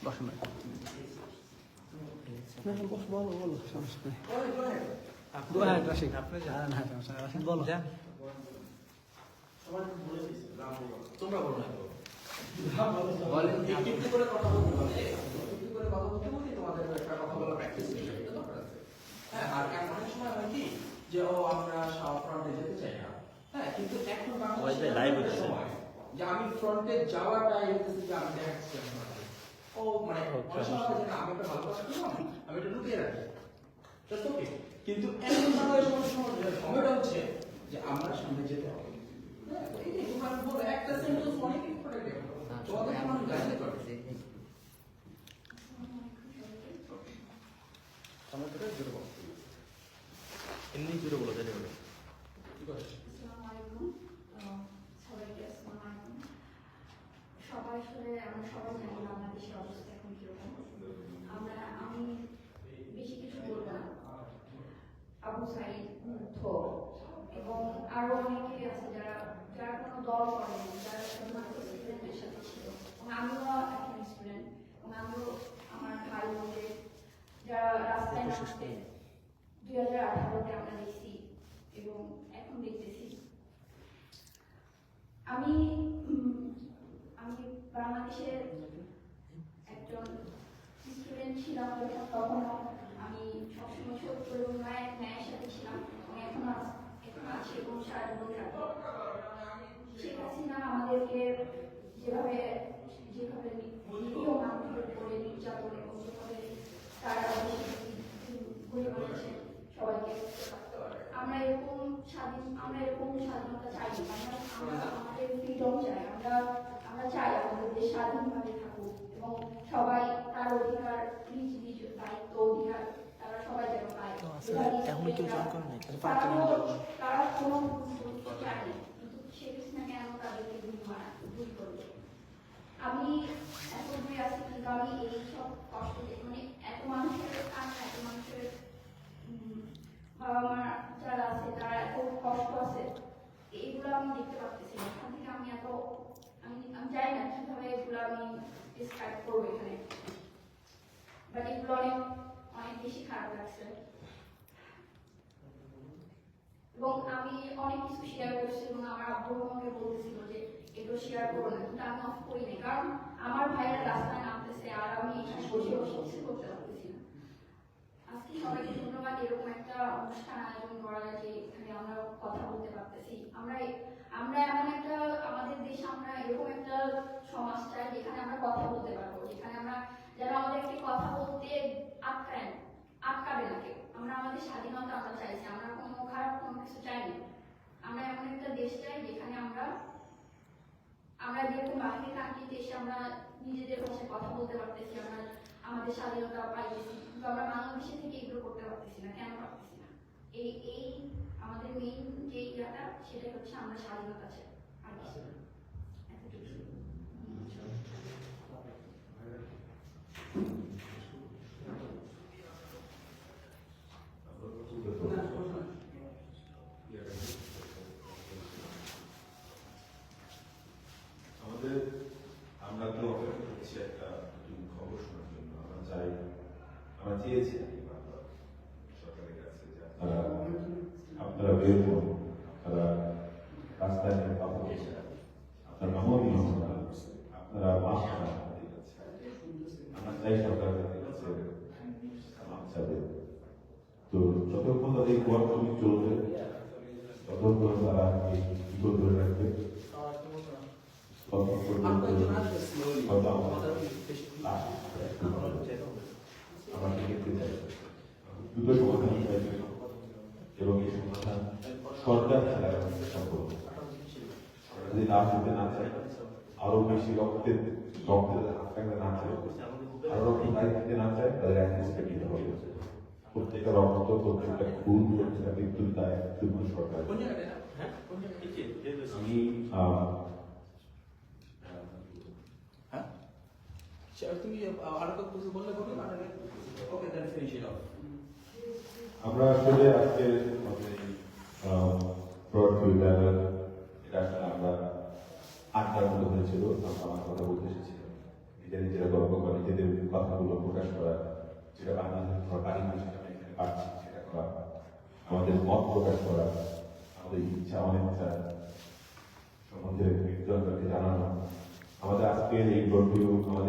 বসেন ভাই। বস, বলো বলো, সমস্যা নেই। হ্যাঁ রাশিদ, আপনি জানেন। হ্যাঁ সমস্যা নেই, রাশিদ বলো। তোমরা বলো না, বলেন একটু করে কথা বলতে হবে, একটু করে কথা বলতে বলতে তোমাদের একটা কথা বলা প্র্যাকটিস হয়ে যাবে, এটা দরকার আছে। হ্যাঁ, আর অনেক সময় হয় কি যে ও আমরা ফ্রন্টে যেতে চাই না, হ্যাঁ, কিন্তু এখন বাংলাদেশে লাইভ হচ্ছে সময় যে আমি ফ্রন্টে যাওয়াটাই হচ্ছে যে আমি দেখাচ্ছি আপনাদের। ও মানে অনেক সময় হয় যে না, আমি একটা ভালো কথা করলাম, আমি এটা লুকিয়ে রাখি, that's okay। কিন্তু এখন বাংলাদেশের সময়টা হচ্ছে যে আমরা সামনে যেতে হবে। হ্যাঁ, এই যে তোমার বলো একটা সেন্টেন্স অনেক ইম্পর্টেন্ট, তোমাদের আমার গাইড করে আমাদের জুড়ে বলো, এমনি জুড়ে বলো, জানি বলো কি করে। আসসালামু আলাইকুম, সবাইকে আসসালামু আলাইকুম। সবাই আসলে আমরা সবাই জানি বাংলাদেশের অবস্থা এখন কিরকম। আমি বেশি কিছু বলবো না। আবু সাঈদ, মুগ্ধ এবং আরো অনেকে আছে যারা যারা কোনো দল করেনি, যারা শুধুমাত্র স্টুডেন্টের সাথে ছিল, এবং আমিও একজন স্টুডেন্ট, এবং আমিও আমার ভাই বোনদের যারা রাস্তায় নামতে 2018-তে আমরা দেখছি এবং এখন দেখতেছি। আমি আমি বাংলাদেশের একজন স্টুডেন্ট ছিলাম, তখনও আমি সবসময় সত্য এবং ন্যায়ের সাথে ছিলাম, এবং এখন আছি এবং সারা জীবন থাকবো। শেখ হাসিনা আমাদেরকে যেভাবে যেভাবে নিরীহ মানুষের উপরে নির্যাতন এবং যেভাবে তারা গুলি করেছে সবাইকে, আমরা এরকম স্বাধীনতা চাই। আমরা আমাদের ফ্রিডম চাই। আমরা চাই আমাদের দেশ স্বাধীনভাবে থাকুক এবং সবাই তার অধিকার, নিজ নিজ দায়িত্ব অধিকার তারা সবাই যেন পায়। তারা কোনো চায়নি, কিন্তু শেখ হাসিনা কেন তাদেরকে গুলি করবে? আমি এত দূরে আছি, কিন্তু আমি এই সব কষ্ট মানে এত মানুষের কান্না, এত মানুষের বাবা মা যারা আছে তারা এত কষ্ট আছে, এইগুলো আমি দেখতে পাচ্ছি না। এখান থেকে আমি জানি না কিভাবে এগুলো আমি ডিসক্রাইব করবো এখানে, বাট এগুলো অনেক অনেক বেশি খারাপ লাগছে। এবং আমি অনেক কিছু শেয়ার করছি এবং আমার আব্বু আমাকে বলতেছিল যে এগুলো শেয়ার করো না, কিন্তু আমি অফ করি না, কারণ আমার ভাইয়েরা রাস্তায় নামতেছে আর আমি এখানে বসে বসে কিছু করতে পারতেছি না। আজকে সবাইকে ধন্যবাদ, এরকম একটা অনুষ্ঠান আয়োজন করা যে এখানে আমরা কথা বলতে পারতেছি। আমরা এমন একটা আমাদের দেশে আমরা এরকম একটা সমাজ চাই যেখানে আমরা কথা বলতে পারবো, যেখানে আমরা যারা আমাদেরকে কথা বলতে আটকাবে না কেউ। আমরা আমাদের স্বাধীনতা আমরা চাইছি, আমরা কোনো খারাপ কোনো কিছু চাইনি। আমরা এমন একটা দেশ চাই যেখানে আমরা যেরকম বাহিরের কান্ট্রিতে এসে আমরা নিজেদের ভাষায় কথা বলতে পারতেছি, আমরা আমাদের স্বাধীনতা পাইতেছি, কিন্তু আমরা বাংলাদেশে থেকে এগুলো করতে পারতেছি না। কেন পারতেছি না? এই আমাদের মেইন যে ইয়াটা, সেটা হচ্ছে আমরা স্বাধীনতা চাই, আর কিছু না। আমরা তো অপেক্ষা করছি একটা খবর শোনার জন্য। আমরা চেয়েছি সরকারের কাছে যে আপনারা বের হন, আপনারা রাস্তায় কথা বলছেন, আপনার নমনীয় আপনারা মাস্ক আমরা চাই সরকারের কাছে চাবে। তো যতক্ষণ তাদের কর্মী চলবে, ততক্ষণ তারা এই বিপদ ধরে রাখবে। দুটো সমাধান এবং এই সমাধান সরকার ছাড়া সম্ভব। যদি না করতে না চায়, আরো বেশি রক্তের না চায়, আরো রক্ত দিতে না চায়, তাদের অ্যাডজাস্টটা নিতে হবে। প্রত্যেকটা রক্ত, প্রত্যেকটা খুন, প্রত্যেকটা মৃত্যুর দায় শুধু সরকার। আমি আমরা আসলে আজকে আমরা 8টার মতো হয়েছিল, আমার কথা বলতে এসেছিলাম। নিজেরা নিজেরা গল্প করা, নিজেদের কথাগুলো প্রকাশ করা, যেটা বাংলাদেশ সরকারি ভাষাটা আমরা এখানে পাচ্ছি সেটা করা, আমাদের মত প্রকাশ করা, আমাদের ইচ্ছা অনিচ্ছা সম্বন্ধে একজনকে জানানো, আমাদের আজকের এই গল্পগুলো আমাদের